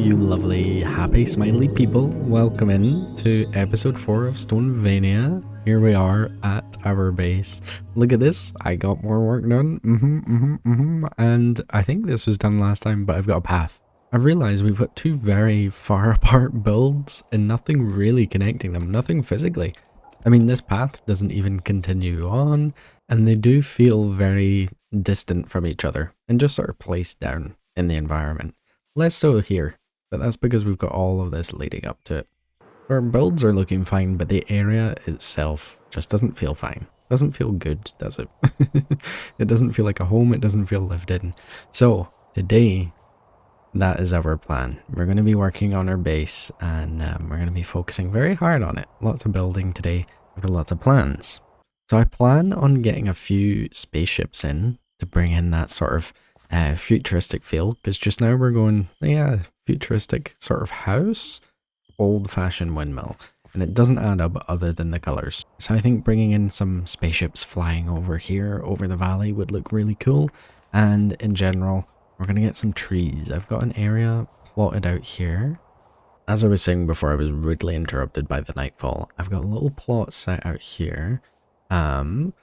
you lovely, happy, smiley people. Welcome in to episode 4 of Stonevania. Here we are at our base. Look at this. I got more work done. And I think this was done last time, but I've got a path. I realized we've got two very far apart builds and nothing really connecting them, nothing physically. I mean, this path doesn't even continue on, and they do feel very distant from each other and just sort of placed down in the environment. Less so here, but that's because we've got all of this leading up to it. Our builds are looking fine, but the area itself just doesn't feel fine. Doesn't feel good, does it? It doesn't feel like a home, it doesn't feel lived in. So, today, that is our plan. We're going to be working on our base, and we're going to be focusing very hard on it. Lots of building today. We've got lots of plans. So I plan on getting a few spaceships in to bring in that sort of futuristic feel, because just now we're going, yeah, futuristic sort of house, old-fashioned windmill, and it doesn't add up other than the colors. So I think bringing in some spaceships flying over here, over the valley, would look really cool, and in general, we're going to get some trees. I've got an area plotted out here. As I was saying before, I was rudely interrupted by the nightfall. I've got a little plot set out here, and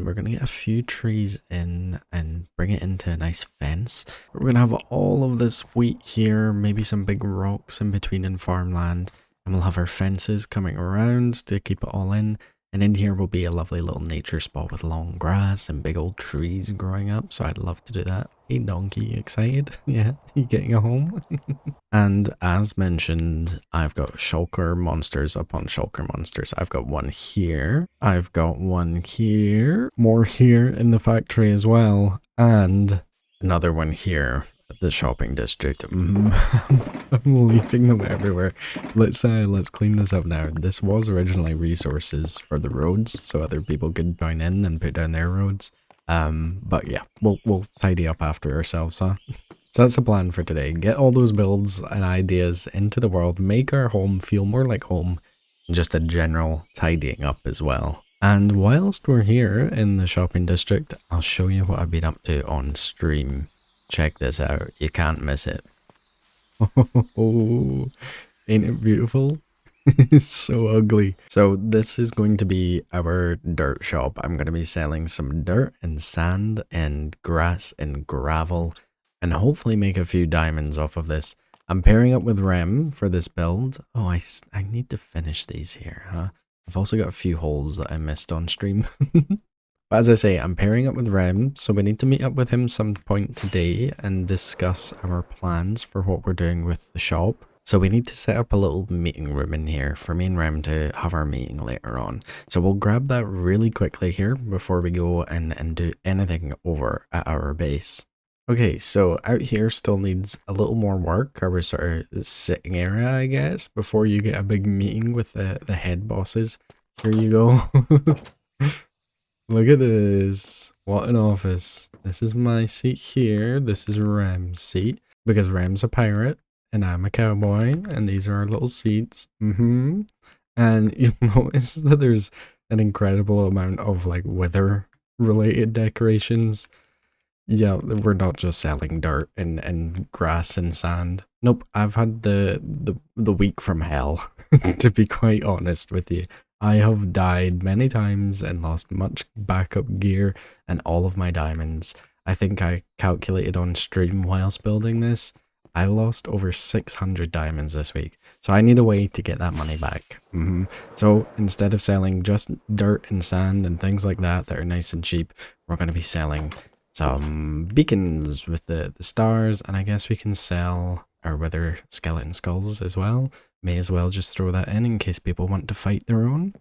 we're going to get a few trees in and bring it into a nice fence. We're going to have all of this wheat here, maybe some big rocks in between in farmland, and we'll have our fences coming around to keep it all in. And in here will be a lovely little nature spot with long grass and big old trees growing up, so I'd love to do that. Hey donkey, excited? Yeah, you getting a home? And as mentioned, I've got shulker monsters upon shulker monsters. I've got one here, I've got one here, more here in the factory as well, and another one here at the shopping district. I'm leaving them everywhere. Let's clean this up now. This was originally resources for the roads, so other people could join in and put down their roads. But yeah, we'll tidy up after ourselves, huh? So that's the plan for today. Get all those builds and ideas into the world, make our home feel more like home, and just a general tidying up as well. And whilst we're here in the shopping district, I'll show you what I've been up to on stream. Check this out. You can't miss it. Oh, ain't it beautiful? It's so ugly. So this is going to be our dirt shop. I'm going to be selling some dirt and sand and grass and gravel and hopefully make a few diamonds off of this. I'm pairing up with Rem for this build. Oh, I need to finish these here, huh? I've also got a few holes that I missed on stream. But as I say, I'm pairing up with Rem, so we need to meet up with him some point today and discuss our plans for what we're doing with the shop. So we need to set up a little meeting room in here for me and Rem to have our meeting later on. So we'll grab that really quickly here before we go and do anything over at our base. Okay, so out here still needs a little more work, our sort of sitting area, I guess, before you get a big meeting with the head bosses. Here you go. Look at this. What an office. This is my seat here. This is Rem's seat, because Rem's a pirate and I'm a cowboy, and these are our little seats. And you'll notice that there's an incredible amount of like weather related decorations. Yeah, we're not just selling dirt and grass and sand. Nope, I've had the week from hell, to be quite honest with you. I have died many times and lost much backup gear and all of my diamonds. I think I calculated on stream whilst building this. I lost over 600 diamonds this week. So I need a way to get that money back. So instead of selling just dirt and sand and things like that that are nice and cheap, we're going to be selling some beacons with the stars, and I guess we can sell our wither skeleton skulls as well. May as well just throw that in case people want to fight their own.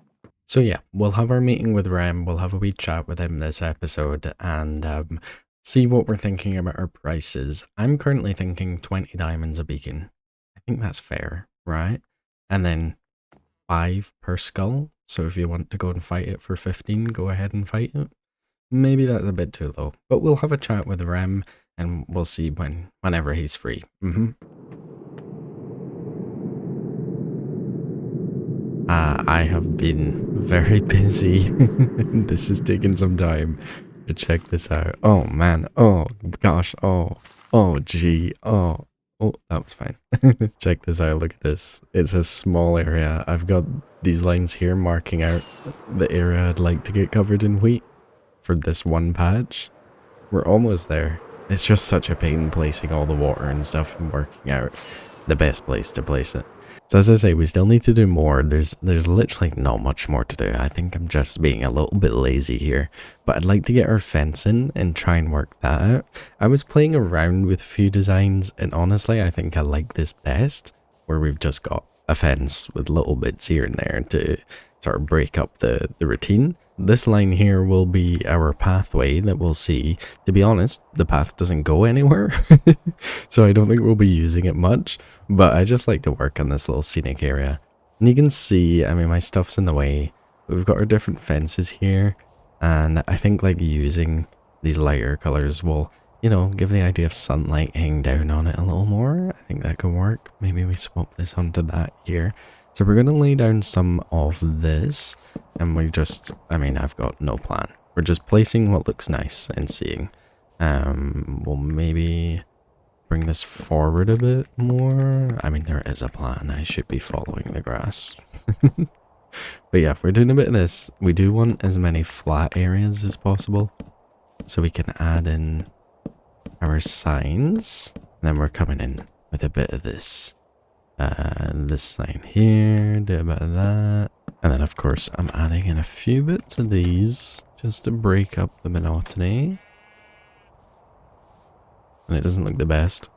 So yeah, we'll have our meeting with Rem, we'll have a wee chat with him this episode, and see what we're thinking about our prices. I'm currently thinking 20 diamonds a beacon. I think that's fair, right? And then 5 per skull, so if you want to go and fight it for 15, go ahead and fight it. Maybe that's a bit too low, but we'll have a chat with Rem and we'll see whenever he's free. I have been very busy. This is taking some time to check this out. Oh man, oh gosh, oh gee, oh Oh, that was fine. Check this out, look at this. It's a small area. I've got these lines here marking out the area I'd like to get covered in wheat for this one patch. We're almost there. It's just such a pain placing all the water and stuff and working out the best place to place it. So as I say, we still need to do more. There's literally not much more to do. I think I'm just being a little bit lazy here. But I'd like to get our fence in and try and work that out. I was playing around with a few designs and honestly I think I like this best. Where we've just got a fence with little bits here and there to sort of break up the routine. This line here will be our pathway that we'll see. To be honest, the path doesn't go anywhere. So I don't think we'll be using it much. But I just like to work on this little scenic area. And you can see, I mean, my stuff's in the way. We've got our different fences here. And I think like using these lighter colors will, you know, give the idea of sunlight hanging down on it a little more. I think that could work. Maybe we swap this onto that here. So we're going to lay down some of this. And we just, I mean, I've got no plan. We're just placing what looks nice and seeing. We'll maybe bring this forward a bit more. I mean, there is a plan. I should be following the grass. But yeah, we're doing a bit of this. We do want as many flat areas as possible. So we can add in our signs. And then we're coming in with a bit of this. This sign here, do a bit of that. And then of course I'm adding in a few bits of these just to break up the monotony. And it doesn't look the best.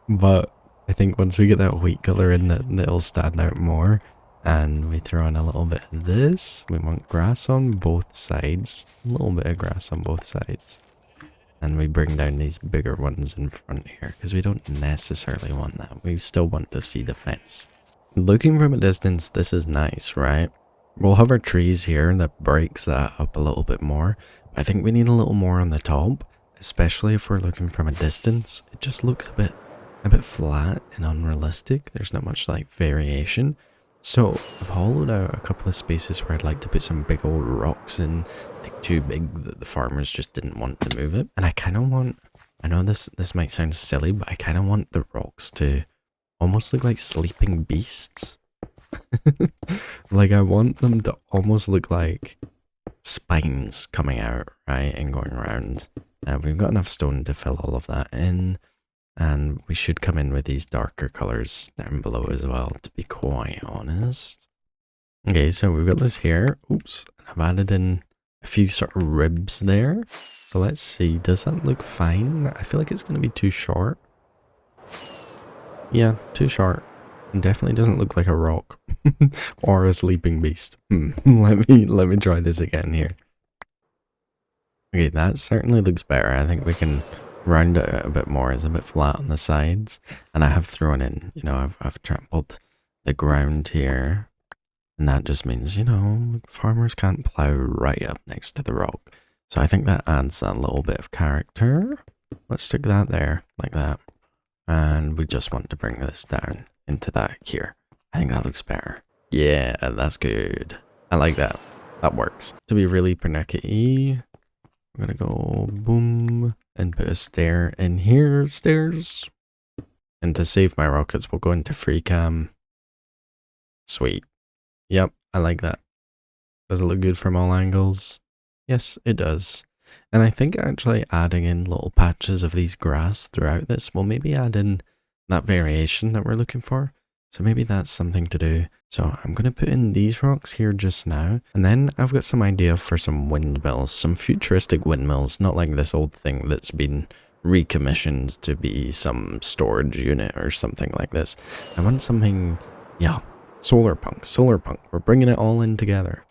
But I think once we get that wheat color in, it'll stand out more. And we throw in a little bit of this. We want grass on both sides. A little bit of grass on both sides. And we bring down these bigger ones in front here. Because we don't necessarily want that. We still want to see the fence. Looking from a distance, this is nice, right? We'll have our trees here that breaks that up a little bit more. I think we need a little more on the top. Especially if we're looking from a distance. It just looks a bit flat and unrealistic. There's not much like variation. So I've hollowed out a couple of spaces where I'd like to put some big old rocks in, like too big that the farmers just didn't want to move it. And I kind of want, I know this might sound silly, but I kind of want the rocks to almost look like sleeping beasts. Like I want them to almost look like spines coming out, right, and going around. We've got enough stone to fill all of that in. And we should come in with these darker colors down below as well, to be quite honest. Okay, so we've got this here. Oops. I've added in a few sort of ribs there. So let's see. Does that look fine? I feel like it's going to be too short. Yeah, too short. It definitely doesn't look like a rock. Or a sleeping beast. Let me try this again here. Okay, that certainly looks better. I think we can round it out a bit more. It's a bit flat on the sides, and I have thrown in, you know, I've trampled the ground here, and that just means, you know, farmers can't plow right up next to the rock. So I think that adds a little bit of character. Let's stick that there like that, and we just want to bring this down into that here. I think that looks better. Yeah, that's good. I like that. That works. To be really pernickety, I'm gonna go boom and put a stair in here, stairs. And to save my rockets, we'll go into free cam. Sweet. Yep, I like that. Does it look good from all angles? Yes, it does. And I think actually adding in little patches of these grass throughout this will maybe add in that variation that we're looking for. So maybe that's something to do. So I'm going to put in these rocks here just now. And then I've got some idea for some windmills, some futuristic windmills, not like this old thing that's been recommissioned to be some storage unit or something like this. I want something, yeah, solarpunk. We're bringing it all in together.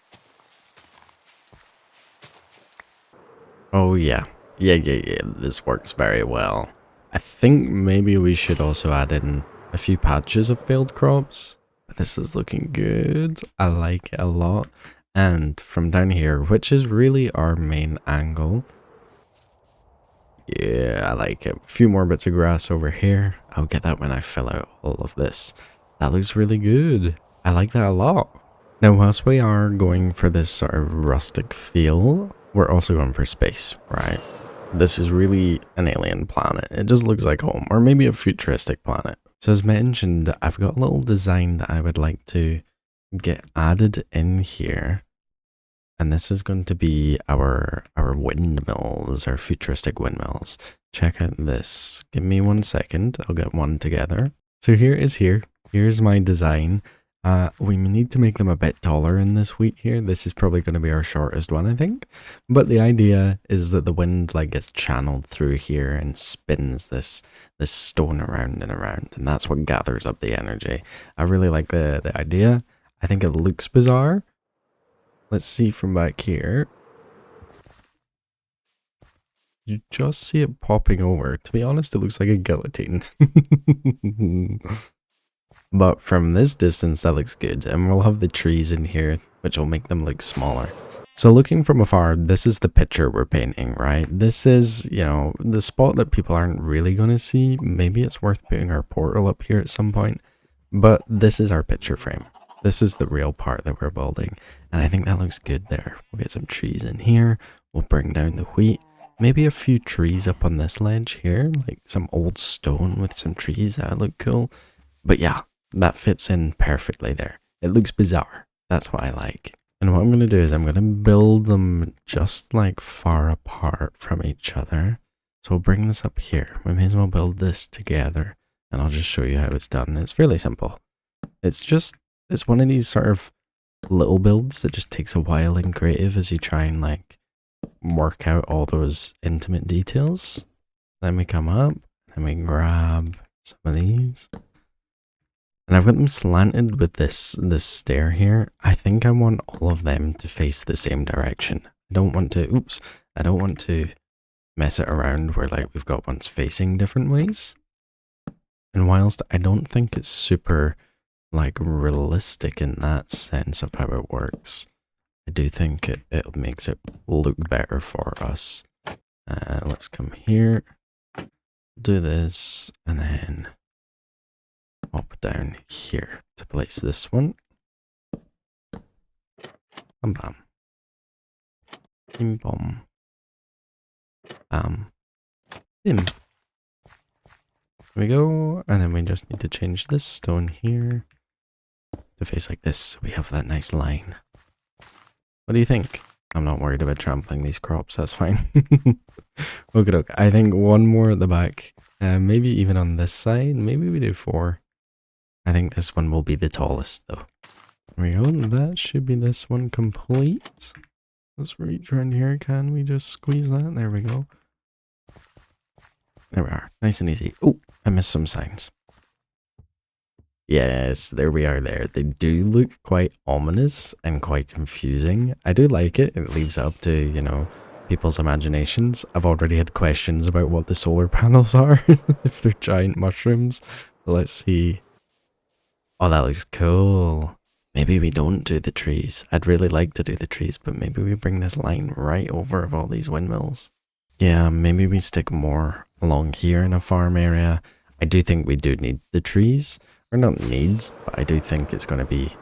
Oh yeah. Yeah, this works very well. I think maybe we should also add in a few patches of failed crops. But this is looking good. I like it a lot. And from down here, which is really our main angle. Yeah, I like it. A few more bits of grass over here. I'll get that when I fill out all of this. That looks really good. I like that a lot. Now, whilst we are going for this sort of rustic feel, we're also going for space, right? this is really an alien planet. It just looks like home, or maybe a futuristic planet. So as mentioned, I've got a little design that I would like to get added in here. And this is going to be our windmills, our futuristic windmills. Check out this. Give me 1 second. I'll get one together. So here's my design. We need to make them a bit taller in this wheat here. This is probably going to be our shortest one, I think. But the idea is that the wind like gets channeled through here and spins this stone around and around, and that's what gathers up the energy. I really like the idea. I think it looks bizarre. Let's see from back here. You just see it popping over. To be honest, it looks like a guillotine. But from this distance, that looks good. And we'll have the trees in here, which will make them look smaller. So looking from afar, this is the picture we're painting, right? This is, you know, the spot that people aren't really going to see. Maybe it's worth putting our portal up here at some point. But this is our picture frame. This is the real part that we're building. And I think that looks good there. We'll get some trees in here. We'll bring down the wheat. Maybe a few trees up on this ledge here. Like some old stone with some trees. That would look cool. But yeah, that fits in perfectly there. It looks bizarre. That's what I like. And what I'm going to do is I'm going to build them just like far apart from each other. So we'll bring this up here. We may as well build this together. And I'll just show you how it's done. It's fairly simple. It's one of these sort of little builds that just takes a while in creative as you try and like work out all those intimate details. Then we come up and we grab some of these. And I've got them slanted with this stair here. I think I want all of them to face the same direction. I don't want to mess it around where like we've got ones facing different ways. And whilst I don't think it's super like realistic in that sense of how it works, I do think it makes it look better for us. Let's come here, do this, and then hop down here to place this one. Bam bam. Bim bom. Bam. Bim. There we go. And then we just need to change this stone here to face like this so we have that nice line. What do you think? I'm not worried about trampling these crops, that's fine. Okay, I think one more at the back. Maybe even on this side. Maybe we do 4. I think this one will be the tallest though. There we go. That should be this one complete. Let's reach around here. Can we just squeeze that? There we go. There we are. Nice and easy. Oh, I missed some signs. Yes, there we are there. They do look quite ominous and quite confusing. I do like it. It leaves it up to, you know, people's imaginations. I've already had questions about what the solar panels are, if they're giant mushrooms. But let's see. Oh, that looks cool. Maybe we don't do the trees. I'd really like to do the trees, but maybe we bring this line right over of all these windmills. Yeah, maybe we stick more along here in a farm area. I do think we do need the trees. Or not needs, but I do think it's going to be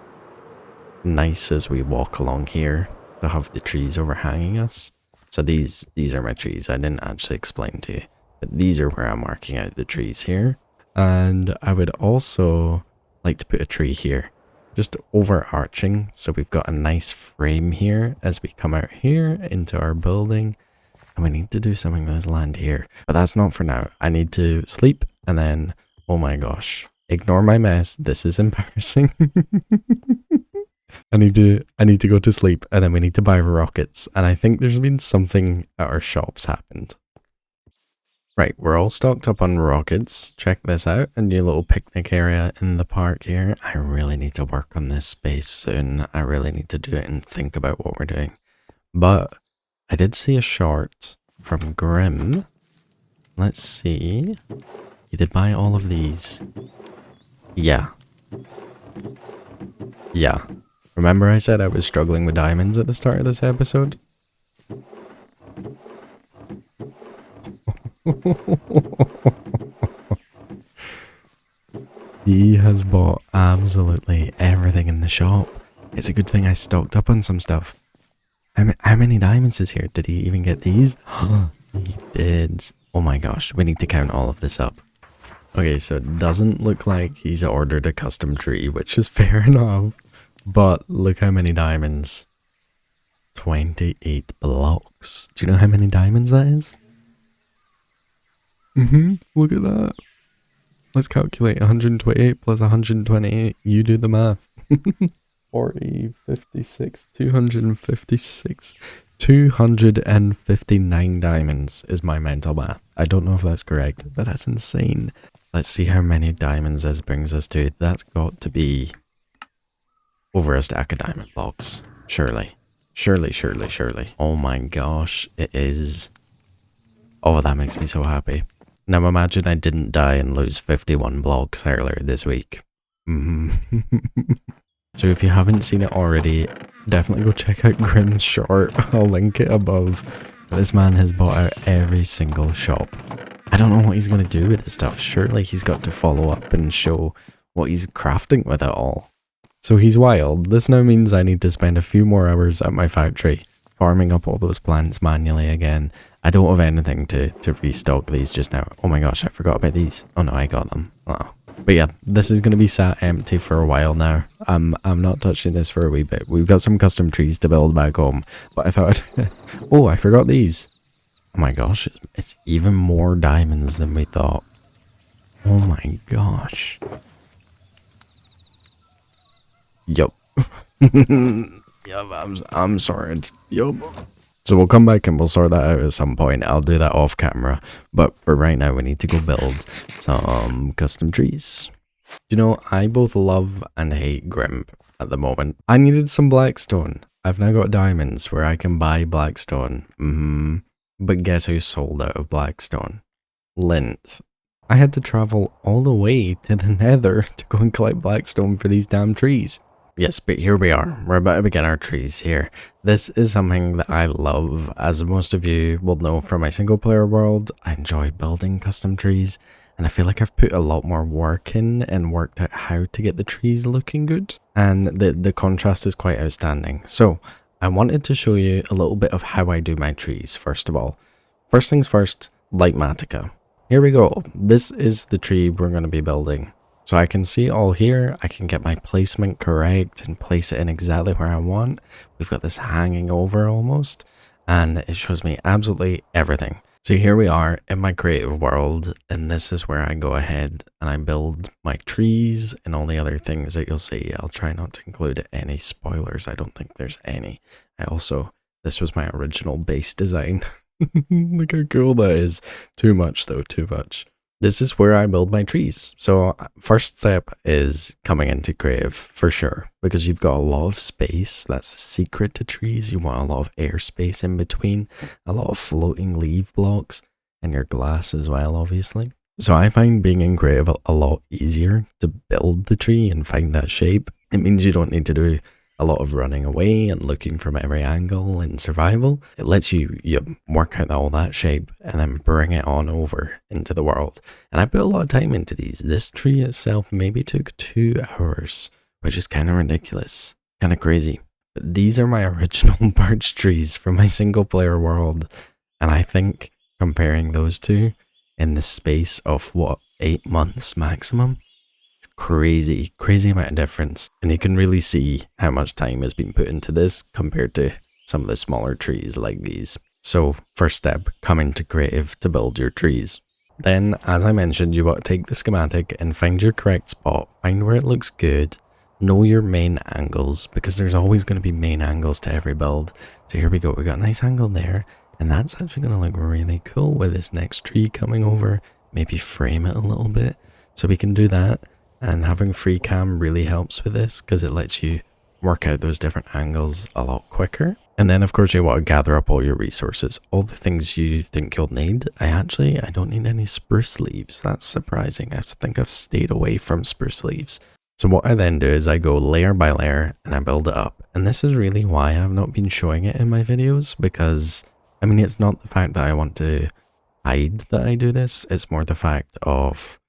nice as we walk along here to have the trees overhanging us. So these are my trees. I didn't actually explain to you, but these are where I'm marking out the trees here. And I would also like to put a tree here, just overarching, so we've got a nice frame here as we come out here into our building. And we need to do something with this land here, but that's not for now. I need to sleep, and then, oh my gosh. Ignore my mess. This is embarrassing. I need to go to sleep, and then we need to buy rockets. And I think there's been something at our shops happened. Right, we're all stocked up on rockets. Check this out, a new little picnic area in the park here. I really need to work on this space soon. I really need to do it and think about what we're doing. But I did see a short from Grim. Let's see. He did buy all of these. Yeah. Yeah. Remember I said I was struggling with diamonds at the start of this episode? He has bought absolutely everything in the shop. It's a good thing I stocked up on some stuff. How many diamonds is here? Did he even get these? He did. Oh my gosh, we need to count all of this up. Okay, so it doesn't look like he's ordered a custom tree, which is fair enough. But look how many diamonds. 28 blocks. Do you know how many diamonds that is? Look at that. Let's calculate 128 plus 128. You do the math. 40, 56, 256. 259 diamonds is my mental math. I don't know if that's correct, but that's insane. Let's see how many diamonds this brings us to. That's got to be over a stack of diamond blocks. Surely. Surely, surely, surely. Oh my gosh, it is. Oh, that makes me so happy. Now imagine I didn't die and lose 51 blocks earlier this week. So if you haven't seen it already, definitely go check out Grim's short. I'll link it above. This man has bought out every single shop. I don't know what he's going to do with this stuff. Surely he's got to follow up and show what he's crafting with it all. So he's wild. This now means I need to spend a few more hours at my factory, farming up all those plants manually again. I don't have anything to restock these just now. Oh my gosh, I forgot about these. Oh no, I got them. Oh. But yeah, this is going to be sat empty for a while now. I'm not touching this for a wee bit. We've got some custom trees to build back home, but I thought, oh, I forgot these. Oh my gosh, it's even more diamonds than we thought. Oh my gosh. Yup. Yup, I'm sorry. Yup. So we'll come back and we'll sort that out at some point. I'll do that off camera. But for right now, we need to go build some custom trees. You know, I both love and hate Grim at the moment. I needed some blackstone. I've now got diamonds where I can buy blackstone. But guess who sold out of blackstone? Lynnt. I had to travel all the way to the nether to go and collect blackstone for these damn trees. Yes, but here we are. We're about to begin our trees here. This is something that I love. As most of you will know from my single player world, I enjoy building custom trees. And I feel like I've put a lot more work in and worked out how to get the trees looking good. And the contrast is quite outstanding. So I wanted to show you a little bit of how I do my trees, first of all. First things first, Lightmatica. Here we go. This is the tree we're going to be building. So I can see all here, I can get my placement correct and place it in exactly where I want. We've got this hanging over almost, and it shows me absolutely everything. So here we are in my creative world, and this is where I go ahead and I build my trees and all the other things that you'll see. I'll try not to include any spoilers, I don't think there's any. This was my original base design. Look how cool that is. Too much though, too much. This is where I build my trees. So first step is coming into creative for sure, because you've got a lot of space. That's the secret to trees. You want a lot of airspace in between, a lot of floating leaf blocks, and your glass as well, obviously. So I find being in creative a lot easier to build the tree and find that shape. It means you don't need to do a lot of running away and looking from every angle in survival. It lets you work out all that shape and then bring it on over into the world. And I put a lot of time into these. This tree itself maybe took 2 hours, which is kind of ridiculous, kind of crazy. But these are my original birch trees from my single player world. And I think comparing those two in the space of 8 months maximum, crazy amount of difference, and you can really see how much time has been put into this compared to some of the smaller trees like these. So first step, come into creative to build your trees. Then, as I mentioned, you want to take the schematic and find your correct spot, find where it looks good, know your main angles, because there's always going to be main angles to every build. So here we go, we got a nice angle there, and that's actually going to look really cool with this next tree coming over. Maybe frame it a little bit, so we can do that. And having free cam really helps with this because it lets you work out those different angles a lot quicker. And then of course you want to gather up all your resources, all the things you think you'll need. I don't need any spruce leaves. That's surprising. I think I've stayed away from spruce leaves. So what I then do is I go layer by layer and I build it up. And this is really why I've not been showing it in my videos, because I mean, it's not the fact that I want to hide that I do this. It's more the fact of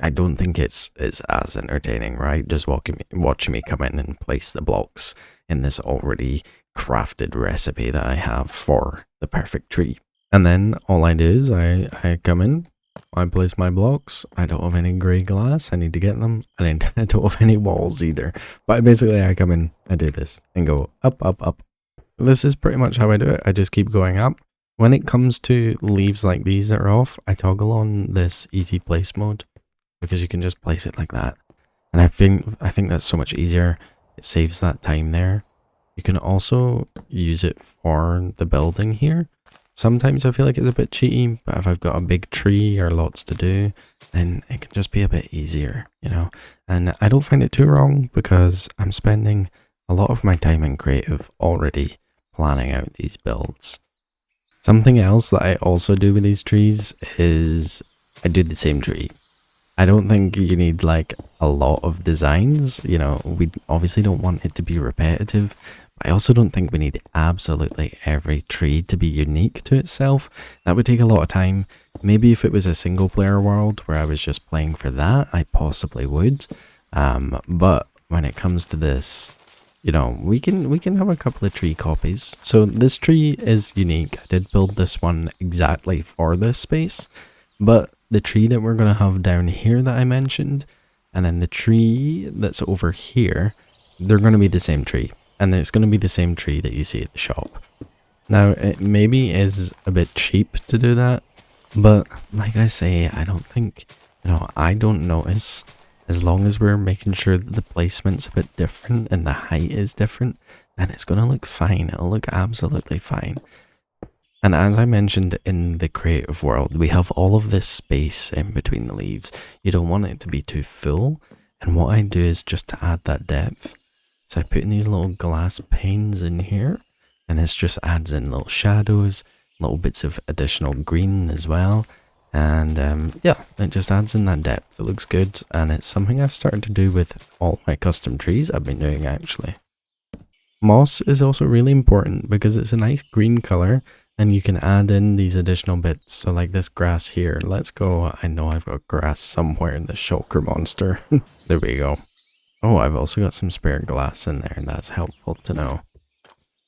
I don't think it's as entertaining, right? Just watching me come in and place the blocks in this already crafted recipe that I have for the perfect tree. And then all I do is I come in, I place my blocks. I don't have any grey glass. I need to get them. And I don't have any walls either. But basically I come in, I do this and go up, up, up. This is pretty much how I do it. I just keep going up. When it comes to leaves like these that are off, I toggle on this easy place mode because you can just place it like that. And I think that's so much easier. It saves that time there. You can also use it for the building here. Sometimes I feel like it's a bit cheaty, but if I've got a big tree or lots to do, then it can just be a bit easier, you know. And I don't find it too wrong because I'm spending a lot of my time in creative already planning out these builds. Something else that I also do with these trees is I do the same tree. I don't think you need like a lot of designs, you know, we obviously don't want it to be repetitive. I also don't think we need absolutely every tree to be unique to itself. That would take a lot of time. Maybe if it was a single player world where I was just playing for that, I possibly would. But when it comes to this, you know, we can have a couple of tree copies. So this tree is unique. I did build this one exactly for this space, but the tree that we're going to have down here that I mentioned, and then the tree that's over here, they're going to be the same tree. And it's going to be the same tree that you see at the shop. Now, it maybe is a bit cheap to do that, but like I say, I don't think, you know, I don't notice. As long as we're making sure that the placement's a bit different and the height is different, then it's going to look fine. It'll look absolutely fine. And as I mentioned in the creative world, we have all of this space in between the leaves. You don't want it to be too full. And what I do is just to add that depth. So I put in these little glass panes in here, and this just adds in little shadows, little bits of additional green as well. And yeah, it just adds in that depth. It looks good, and it's something I've started to do with all my custom trees I've been doing actually. Moss is also really important because it's a nice green color, and you can add in these additional bits. So like this grass here, let's go. I know I've got grass somewhere in the shulker monster. There we go. Oh, I've also got some spare glass in there, and that's helpful to know.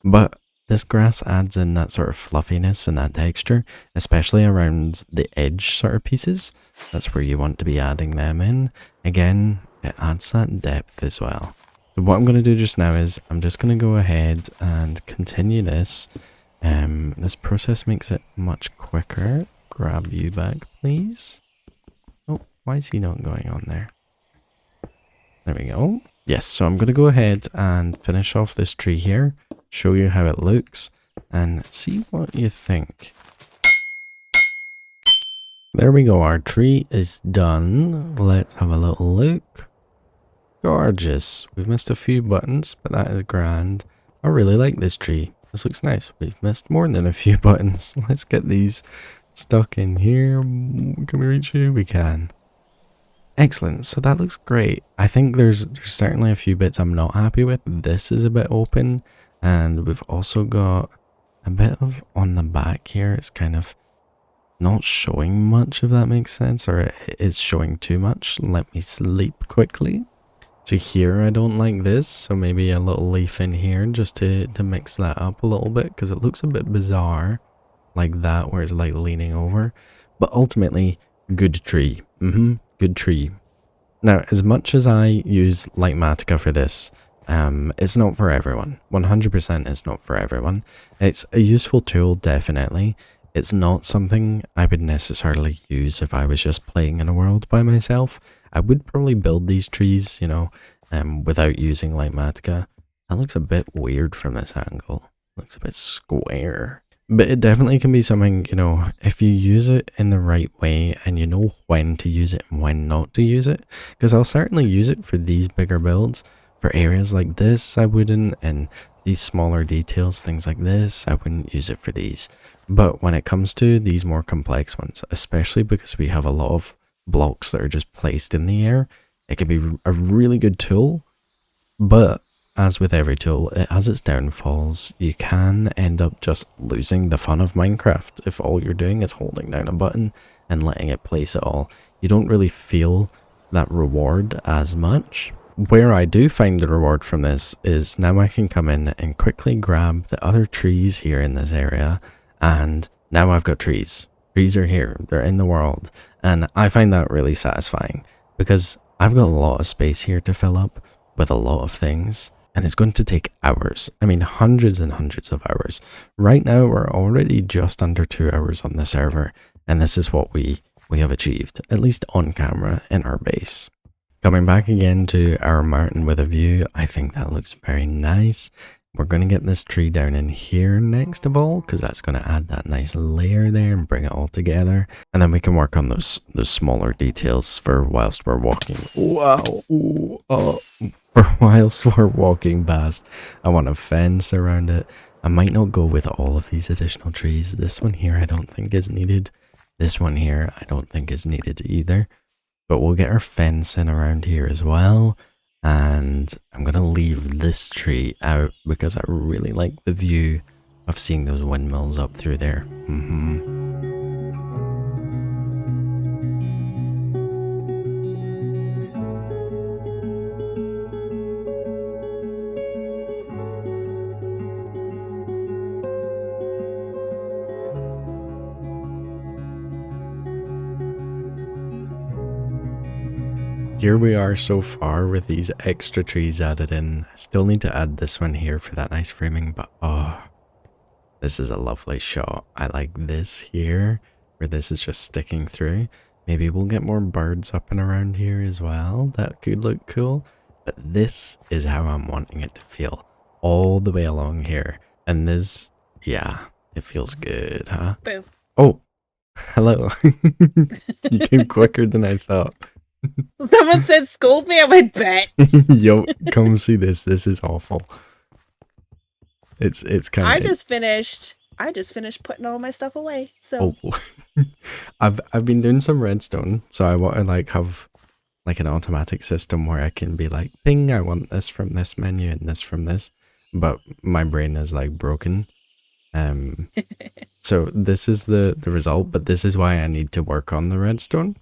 But this grass adds in that sort of fluffiness and that texture, especially around the edge sort of pieces. That's where you want to be adding them in. Again, it adds that depth as well. So what I'm going to do just now is I'm just going to go ahead and continue this. This process makes it much quicker. Grab you back, please. Oh, why is he not going on there? There we go. Yes, so I'm going to go ahead and finish off this tree here, show you how it looks, and see what you think. There we go, our tree is done. Let's have a little look. Gorgeous. We've missed a few buttons, but that is grand. I really like this tree. This looks nice. We've missed more than a few buttons. Let's get these stuck in here. Can we reach you? We can. Excellent, so that looks great. I think there's certainly a few bits I'm not happy with. This is a bit open, and we've also got a bit of on the back here. It's kind of not showing much, if that makes sense, or it is showing too much. Let me sleep quickly. So here I don't like this, so maybe a little leaf in here just to mix that up a little bit, because it looks a bit bizarre like that, where it's like leaning over. But ultimately, good tree. Good tree. Now, as much as I use Litematica for this, it's not for everyone. 100% it's not for everyone. It's a useful tool, definitely. It's not something I would necessarily use if I was just playing in a world by myself. I would probably build these trees, you know, without using Litematica. That looks a bit weird from this angle. Looks a bit square. But it definitely can be something, you know, if you use it in the right way and you know when to use it and when not to use it. Because I'll certainly use it for these bigger builds. For areas like this, I wouldn't. And these smaller details, things like this, I wouldn't use it for these. But when it comes to these more complex ones, especially because we have a lot of blocks that are just placed in the air, it can be a really good tool. But as with every tool, it has its downfalls. You can end up just losing the fun of Minecraft if all you're doing is holding down a button and letting it place it all. You don't really feel that reward as much. Where I do find the reward from this is now I can come in and quickly grab the other trees here in this area and Now I've got trees. Trees are here. They're in the world. And I find that really satisfying because I've got a lot of space here to fill up with a lot of things. And it's going to take hours. I mean, hundreds and hundreds of hours. Right now, we're already just under 2 hours on the server. And this is what we have achieved, at least on camera in our base. Coming back again to our mountain with a view, I think that looks very nice. We're going to get this tree down in here next of all, because that's going to add that nice layer there and bring it all together. And then we can work on those smaller details for whilst we're walking. Wow. Ooh, for whilst we're walking past. I want a fence around it. I might not go with all of these additional trees. This one here I don't think is needed. This one here I don't think is needed either. But we'll get our fence in around here as well. And I'm going to leave this tree out because I really like the view of seeing those windmills up through there. Here we are so far with these extra trees added in. I still need to add this one here for that nice framing, but oh, this is a lovely shot. I like this here, where this is just sticking through. Maybe we'll get more birds up and around here as well. That could look cool. But this is how I'm wanting it to feel all the way along here. And this, yeah, it feels good, huh? Boom. Oh, hello. You came quicker than I thought. Someone said scold me, I went bet. Yo, come see this. This is awful. It's kind of. I just finished putting all my stuff away. So I've been doing some redstone, so I want to like have like an automatic system where I can be like, ping, I want this from this menu and this from this, but my brain is like broken. So this is the result, but this is why I need to work on the redstone.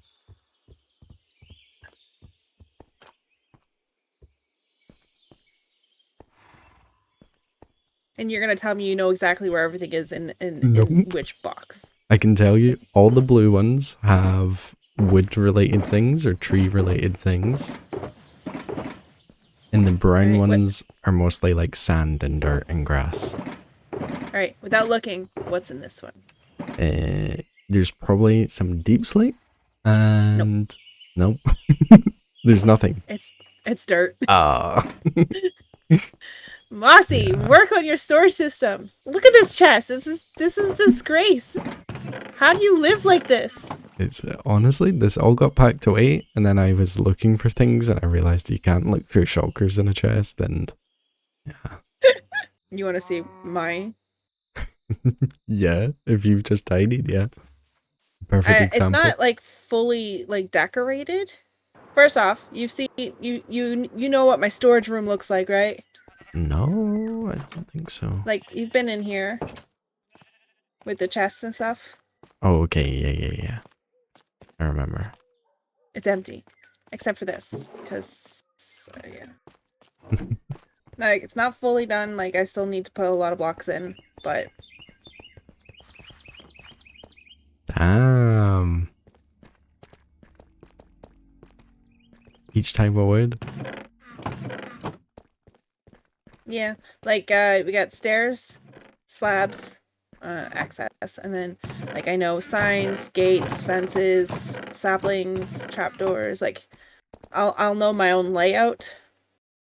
And you're gonna tell me you know exactly where everything is in Nope. which box. I can tell you all the blue ones have wood related things or tree related things. And the brown ones are mostly like sand and dirt and grass. Alright, without looking, what's in this one? There's probably some deep slate and nope. There's nothing. It's dirt. Ah. Mossy, work on your storage system. Look at this chest. This is a disgrace. How do you live like this? It's honestly, this all got packed away, and then I was looking for things, and I realized you can't look through shulkers in a chest, and yeah. You want to see mine? Yeah, if you've just tidied, yeah. Perfect example. It's not like fully like decorated. First off, you know what my storage room looks like, right? No, I don't think so. Like, you've been in here with the chests and stuff. Oh, okay, yeah. I remember. It's empty, except for this, because yeah. Like, it's not fully done. Like, I still need to put a lot of blocks in, but damn. Each type of wood. yeah, like we got stairs, slabs, access, and then like I know signs, gates, fences, saplings, trapdoors. Like I'll know my own layout.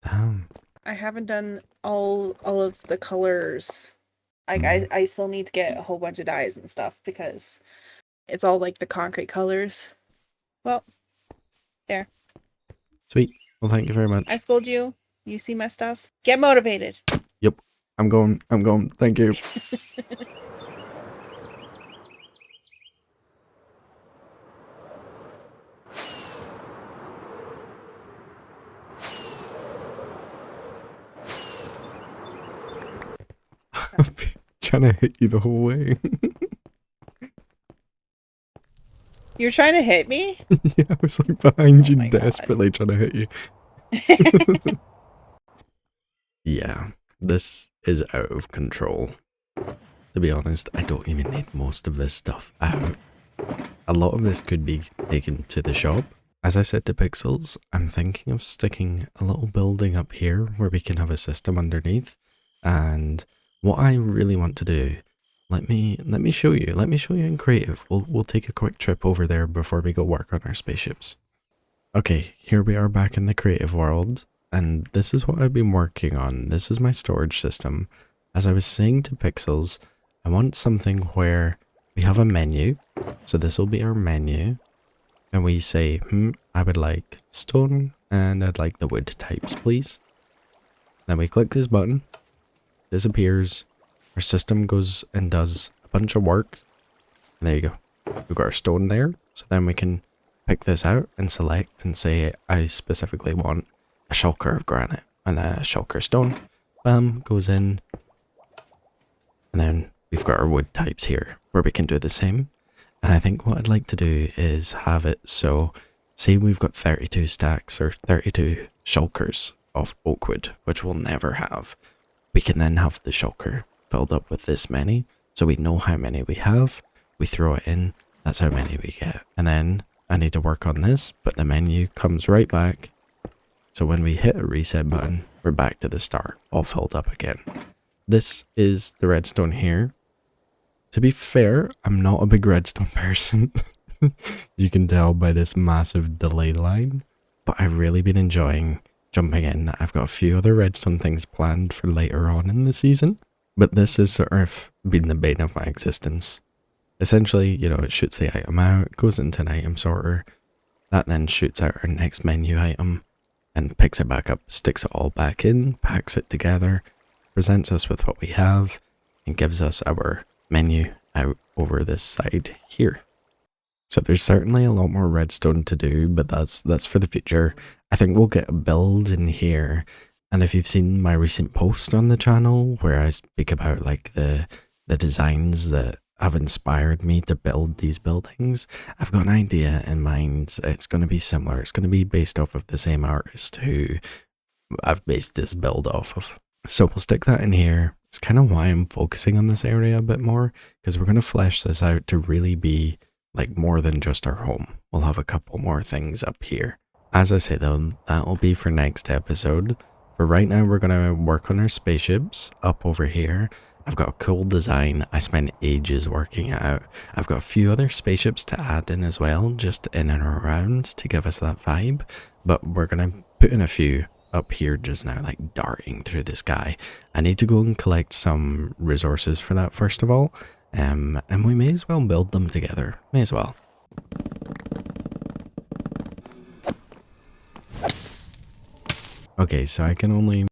Damn. I haven't done all of the colors. Like I still need to get a whole bunch of dyes and stuff because it's all like the concrete colors. Well, there. Sweet. Well, thank you very much. I scold you. You see my stuff? Get motivated. Yep. I'm going. Thank you. I've been trying to hit you the whole way. You're trying to hit me? Yeah, I was like behind you, desperately trying to hit you. Yeah, this is out of control. to be honest, I don't even need most of this stuff out. A lot of this could be taken to the shop. As I said to Pixels, I'm thinking of sticking a little building up here where we can have a system underneath. And what I really want to do, let me show you. Let me show you in creative. We'll take a quick trip over there before we go work on our spaceships. Okay, here we are back in the creative world, and this is what I've been working on. This is my storage system. As I was saying to Pixels, I want something where we have a menu. So this will be our menu. And we say, I would like stone and I'd like the wood types, please. Then we click this button, disappears, our system goes and does a bunch of work. And there you go. We've got our stone there. So then we can pick this out and select and say, I specifically want a shulker of granite and a shulker stone. Bam, goes in. And then we've got our wood types here where we can do the same. And I think what I'd like to do is have it so, say we've got 32 stacks or 32 shulkers of oak wood, which we'll never have. We can then have the shulker filled up with this many, so we know how many we have. We throw it in, that's how many we get. And then I need to work on this, but the menu comes right back. So when we hit a reset button, we're back to the start, all filled up again. This is the redstone here. To be fair, I'm not a big redstone person. You can tell by this massive delay line, but I've really been enjoying jumping in. I've got a few other redstone things planned for later on in the season, but this has sort of been the bane of my existence. Essentially, you know, it shoots the item out, goes into an item sorter, that then shoots out our next menu item, and picks it back up, sticks it all back in, packs it together, presents us with what we have, and gives us our menu out over this side here. So there's certainly a lot more redstone to do, but that's for the future. I think we'll get a build in here, and if you've seen my recent post on the channel where I speak about like the designs that have inspired me to build these buildings, I've got an idea in mind. It's going to be similar. It's going to be based off of the same artist who I've based this build off of. So we'll stick that in here. It's kind of why I'm focusing on this area a bit more, because we're going to flesh this out to really be like more than just our home. We'll have a couple more things up here. As I say though, that'll be for next episode. For right now, we're going to work on our spaceships up over here. I've got a cool design. I spent ages working it out. I've got a few other spaceships to add in as well, just in and around to give us that vibe. But we're going to put in a few up here just now, like darting through the sky. I need to go and collect some resources for that first of all. And we may as well build them together. May as well. Okay, so I can only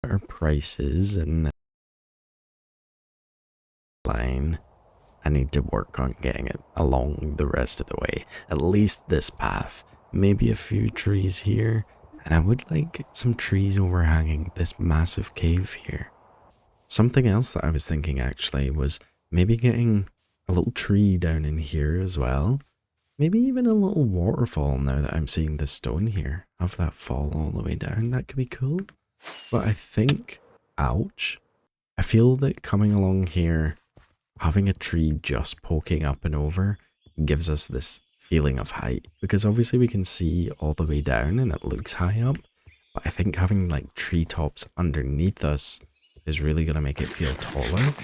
our prices and line. I need to work on getting it along the rest of the way. At least this path. Maybe a few trees here. And I would like some trees overhanging this massive cave here. Something else that I was thinking actually was maybe getting a little tree down in here as well. Maybe even a little waterfall now that I'm seeing the stone here. Have that fall all the way down. That could be cool. But I think, ouch, I feel that coming along here, having a tree just poking up and over gives us this feeling of height. Because obviously we can see all the way down and it looks high up. But I think having like treetops underneath us is really going to make it feel taller.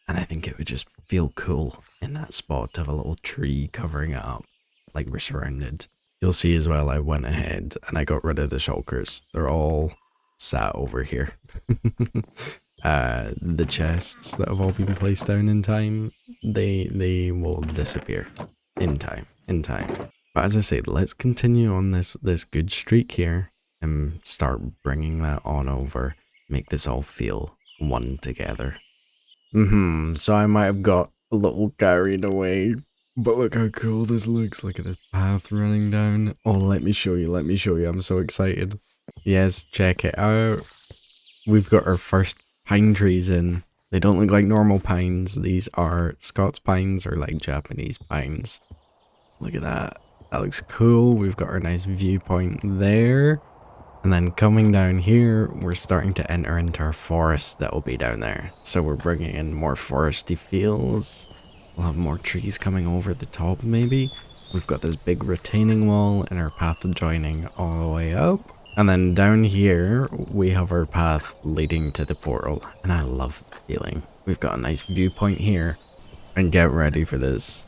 And I think it would just feel cool in that spot to have a little tree covering it up, like we're surrounded. You'll see as well, I went ahead and I got rid of the shulkers. They're all sat over here. The chests that have all been placed down in time, they will disappear in time. But as I said, let's continue on this good streak here and start bringing that on over. Make this all feel one together. So I might have got a little carried away, but look how cool this looks. Look at this path running down. Oh, let me show you, I'm so excited. Yes, check it out. We've got our first pine trees in. They don't look like normal pines. These are Scots pines or like Japanese pines. Look at that. That looks cool. We've got our nice viewpoint there. And then coming down here, we're starting to enter into our forest that will be down there. So we're bringing in more foresty feels. We'll have more trees coming over the top maybe. We've got this big retaining wall and our path joining all the way up. And then down here, we have our path leading to the portal. And I love the feeling. We've got a nice viewpoint here. And get ready for this.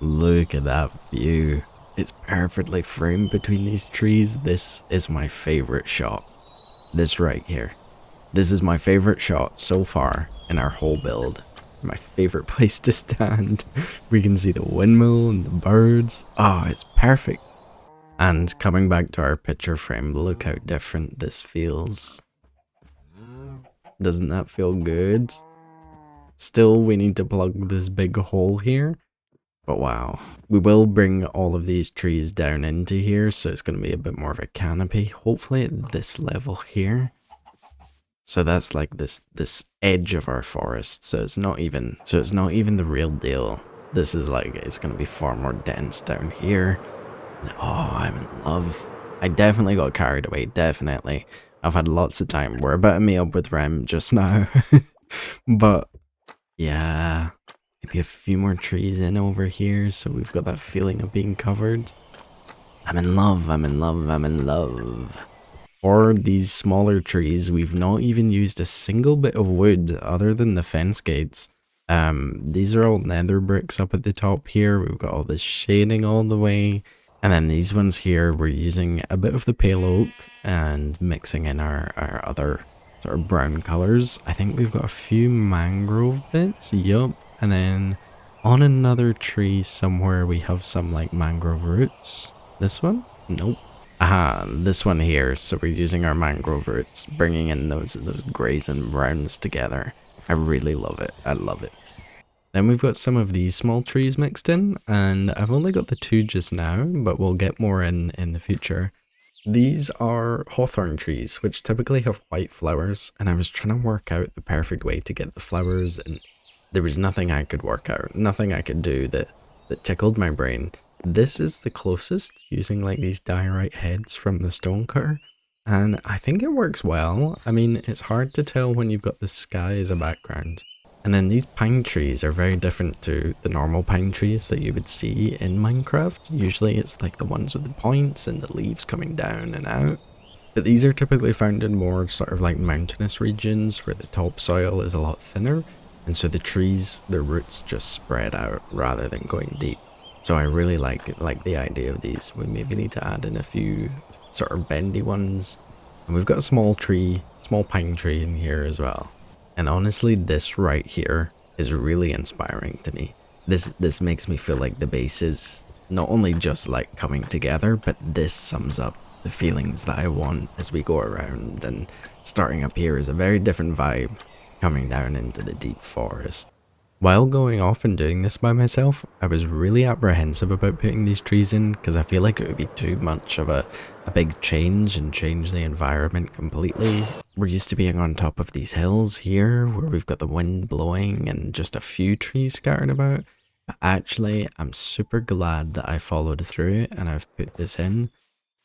Look at that view. It's perfectly framed between these trees. This is my favorite shot. This right here. This is my favorite shot so far in our whole build. My favorite place to stand. We can see the windmill and the birds. Oh, it's perfect. And coming back to our picture frame, look how different this feels. Doesn't that feel good? Still, we need to plug this big hole here. But wow, we will bring all of these trees down into here, so it's going to be a bit more of a canopy, hopefully at this level here. So that's like this edge of our forest, so it's not even the real deal. This is like, it's going to be far more dense down here. And, oh, I'm in love. I definitely got carried away, definitely. I've had lots of time. We're about to meet up with Rem just now. But yeah. Maybe a few more trees in over here, so we've got that feeling of being covered. I'm in love. For these smaller trees, we've not even used a single bit of wood other than the fence gates. These are all nether bricks up at the top here. We've got all this shading all the way. And then these ones here, we're using a bit of the pale oak and mixing in our other sort of brown colors. I think we've got a few mangrove bits. Yup. And then on another tree somewhere we have some like mangrove roots. This one? Nope. Aha, this one here. So we're using our mangrove roots, bringing in those greys and browns together. I really love it. I love it. Then we've got some of these small trees mixed in, and I've only got the 2 just now, but we'll get more in the future. These are hawthorn trees, which typically have white flowers, and I was trying to work out the perfect way to get the flowers, and there was nothing I could work out, nothing I could do that tickled my brain. This is the closest, using like these diorite heads from the stone cutter, and I think it works well. I mean, it's hard to tell when you've got the sky as a background. And then these pine trees are very different to the normal pine trees that you would see in Minecraft. Usually it's like the ones with the points and the leaves coming down and out. But these are typically found in more sort of like mountainous regions where the topsoil is a lot thinner. And so the trees, their roots just spread out rather than going deep. So I really like the idea of these. We maybe need to add in a few sort of bendy ones. And we've got a small pine tree in here as well. And honestly, this right here is really inspiring to me. This makes me feel like the base is not only just like coming together, but this sums up the feelings that I want as we go around, and starting up here is a very different vibe coming down into the deep forest. While going off and doing this by myself, I was really apprehensive about putting these trees in because I feel like it would be too much of a big change and change the environment completely. We're used to being on top of these hills here where we've got the wind blowing and just a few trees scattered about. But actually, I'm super glad that I followed through and I've put this in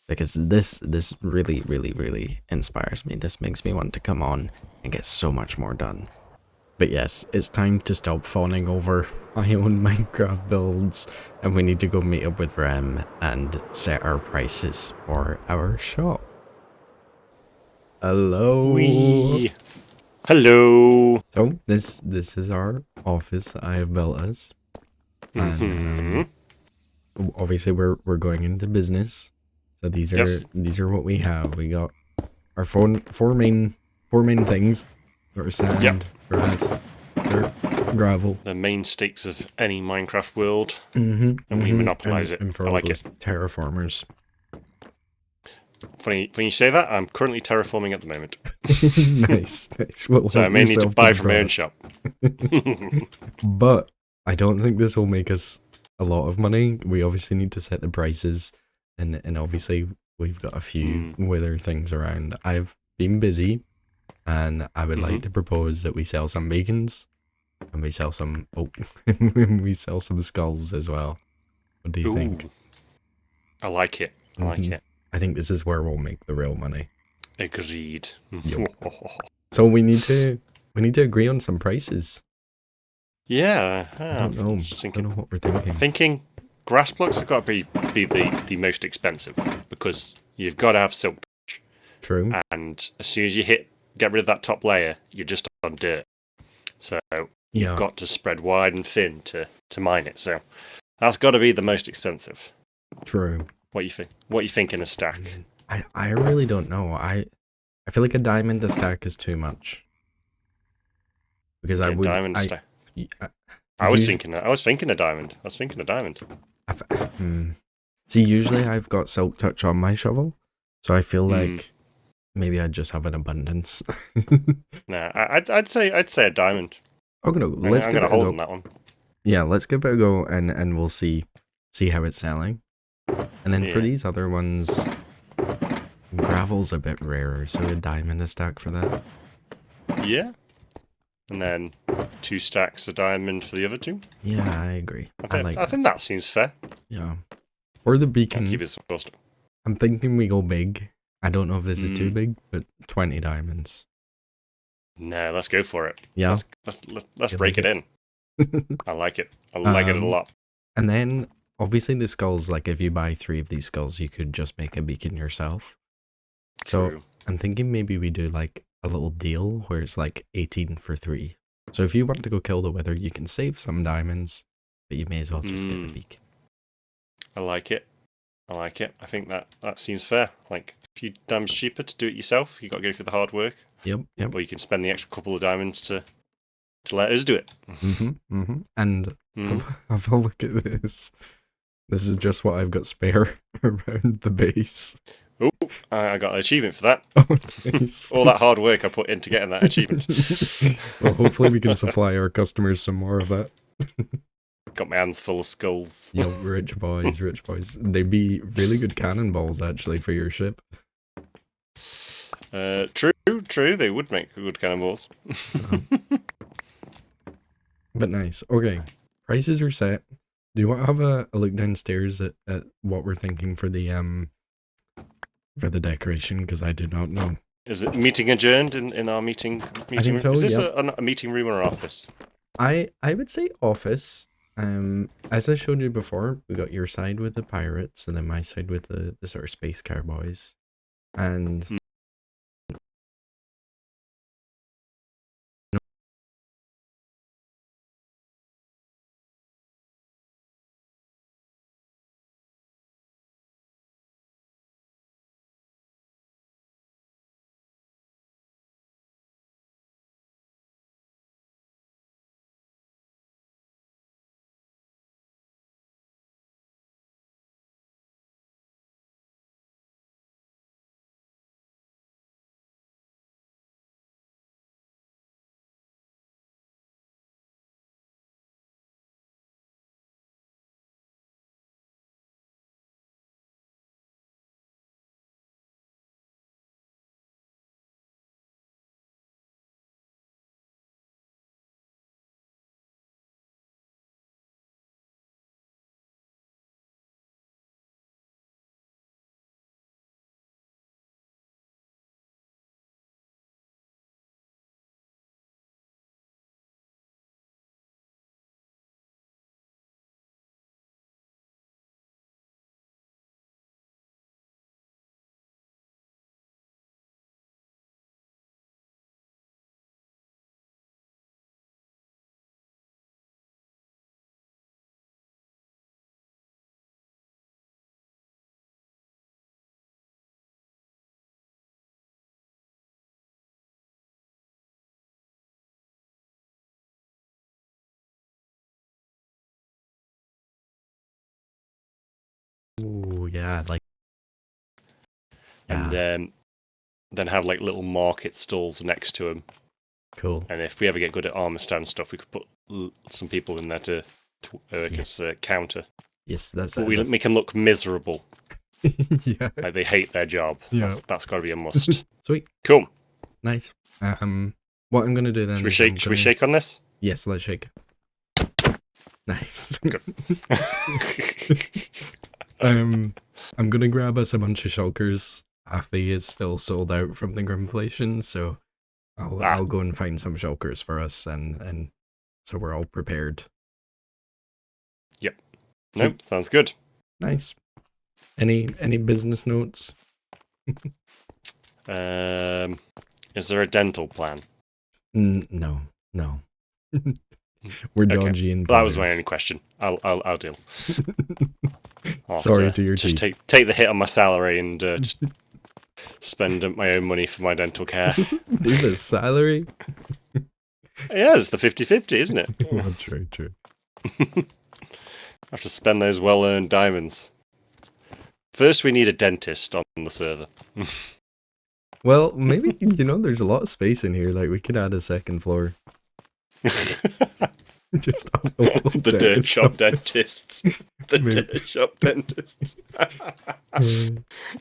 because this really, really, really inspires me. This makes me want to come on and get so much more done. But yes, it's time to stop fawning over my own Minecraft builds, and we need to go meet up with Rem and set our prices for our shop. Hello. Wee. Hello. So this is our office that I have built us, and obviously we're going into business. So these are what we have. We got our four main things. Or sand, grass, dirt, gravel. The mainstays of any Minecraft world. And we monopolize it. And for I all like those it. terraformers. Funny when you say that, I'm currently terraforming at the moment. Nice. Well, so I may need to buy from my own shop. But I don't think this will make us a lot of money. We obviously need to set the prices, and obviously we've got a few wither things around. I've been busy. And I would like to propose that we sell some beacons, and we sell some we sell some skulls as well. What do you think? I like it. I like it. I think this is where we'll make the real money. Agreed. Yep. So we need to agree on some prices. Yeah. I don't know. I don't know what we're thinking. Thinking grass blocks have got to be the most expensive because you've got to have silk touch. True. And as soon as you get rid of that top layer, you're just on dirt. So you've got to spread wide and thin to mine it. So that's got to be the most expensive. True. What you think? What you think in a stack? I really don't know. I feel like a diamond a stack is too much. Because I was thinking a diamond. See, usually I've got silk touch on my shovel, so I feel like maybe I just have an abundance. Nah, I'd say a diamond. Okay, no, let's I'm give gonna it a hold go. on that one. Yeah, let's give it a go, and we'll see how it's selling. And then for these other ones, gravel's a bit rarer, so a diamond a stack for that. Yeah. And then 2 stacks of diamond for the other 2. Yeah, I agree. I think that seems fair. Yeah. For the beacon, I'll keep it supposed to. I'm thinking we go big. I don't know if this is too big, but 20 diamonds. No, let's go for it. Yeah. Let's break it in. I like it. I like it a lot. And then, obviously, the skulls, like if you buy 3 of these skulls, you could just make a beacon yourself. So True. I'm thinking maybe we do like a little deal where it's like 18 for 3. So if you want to go kill the wither, you can save some diamonds, but you may as well just get the beacon. I like it. I think that seems fair. Like, a few diamonds cheaper to do it yourself. You got to go through the hard work. Yep. Or you can spend the extra couple of diamonds to let us do it. And have a look at this. This is just what I've got spare around the base. Oh, I got an achievement for that. Oh, nice. All that hard work I put into getting that achievement. Well, hopefully we can supply our customers some more of that. Got my hands full of skulls. Yo, rich boys. They'd be really good cannonballs, actually, for your ship. True. They would make good cannonballs. But nice. Okay, prices are set. Do you want to have a look downstairs at what we're thinking for the decoration? Because I do not know. Is it meeting adjourned in our meeting I think room? so, Is this a meeting room or office? I would say office. As I showed you before, we got your side with the pirates, and then my side with the sort of space cowboys, and Yeah, like and then have like little market stalls next to them. Cool. And if we ever get good at armor stand stuff, we could put some people in there to work as a counter. Yes, that's but it. We make them look miserable. Yeah. Like they hate their job. Yeah. That's got to be a must. Sweet. Cool. Nice. What I'm gonna do then? Should we shake on this? Yes, let's shake. Nice. Good. I'm gonna grab us a bunch of shulkers. Athy is still sold out from the Grimflation, so I'll go and find some shulkers for us, and so we're all prepared. Yep. Nope. Sounds good. Nice. Any business notes? Is there a dental plan? No. We're dodgy and that was my only question. I'll deal. Sorry to your just teeth. take the hit on my salary and just spend my own money for my dental care. There's a salary? Yeah, it's the 50-50, isn't it? Oh, true. I have to spend those well-earned diamonds. First, we need a dentist on the server. Well, maybe, there's a lot of space in here. Like, we could add a second floor. Just the dirt shop dentists. Dirt shop dentists.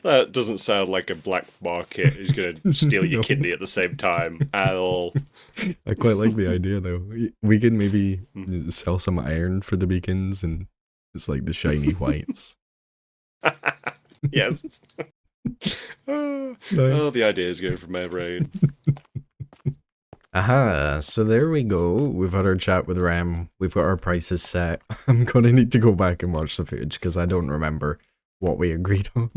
That doesn't sound like a black market who's going to steal your kidney at the same time at all. I quite like the idea, though. We could maybe sell some iron for the beacons, and it's like the shiny whites. Yes. Nice. Oh, the idea is going from my brain. Aha, so there we go. We've had our chat with Rem. We've got our prices set. I'm going to need to go back and watch the footage because I don't remember what we agreed on.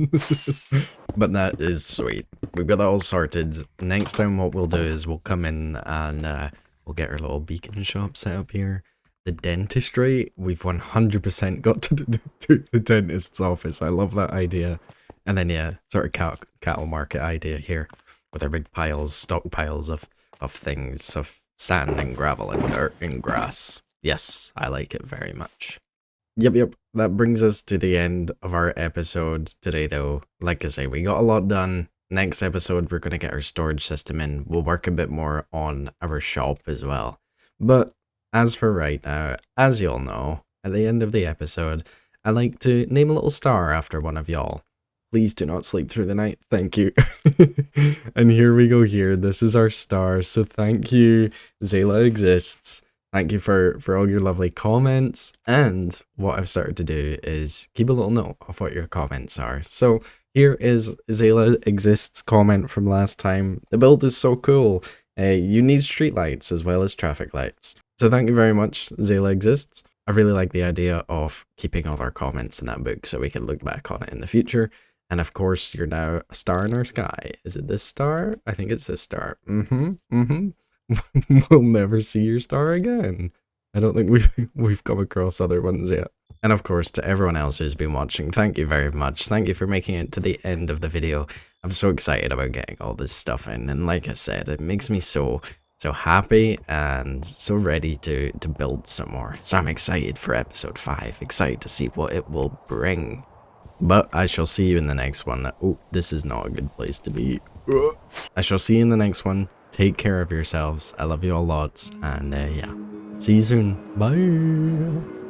But that is sweet. We've got that all sorted. Next time what we'll do is we'll come in and we'll get our little beacon shop set up here. The dentistry, we've 100% got to the dentist's office. I love that idea. And then, yeah, sort of cattle market idea here with our big stockpiles of things, of sand and gravel and dirt and grass. Yes, I like it very much. Yep, that brings us to the end of our episode today, though. Like I say, we got a lot done. Next episode, we're going to get our storage system in. We'll work a bit more on our shop as well. But as for right now, as you all know, at the end of the episode, I like to name a little star after one of y'all. Please do not sleep through the night. Thank you. And here we go here. This is our star. So thank you, Zayla Exists. Thank you for all your lovely comments. And what I've started to do is keep a little note of what your comments are. So here is Zayla Exists' comment from last time. The build is so cool. You need streetlights as well as traffic lights. So thank you very much, Zayla Exists. I really like the idea of keeping all of our comments in that book so we can look back on it in the future. And of course, you're now a star in our sky. Is it this star? I think it's this star. We'll never see your star again. I don't think we've come across other ones yet. And of course, to everyone else who's been watching, thank you very much. Thank you for making it to the end of the video. I'm so excited about getting all this stuff in. And like I said, it makes me so happy and so ready to build some more. So I'm excited for episode 5. Excited to see what it will bring. But I shall see you in the next one. Oh, this is not a good place to be. I shall see you in the next one. Take care of yourselves. I love you all lots. And yeah, see you soon. Bye.